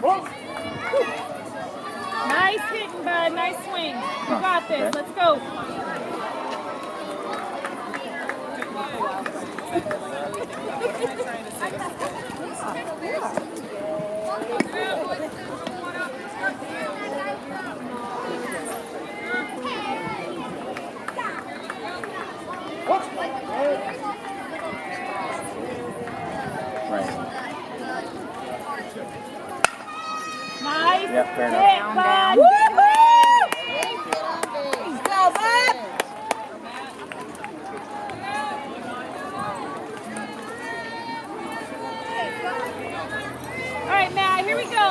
Nice hitting, bud. Nice swing. You got this. Let's go. Nice. Yep, fair enough. Hit, bud. Go, bud. All right, Matt, here we go.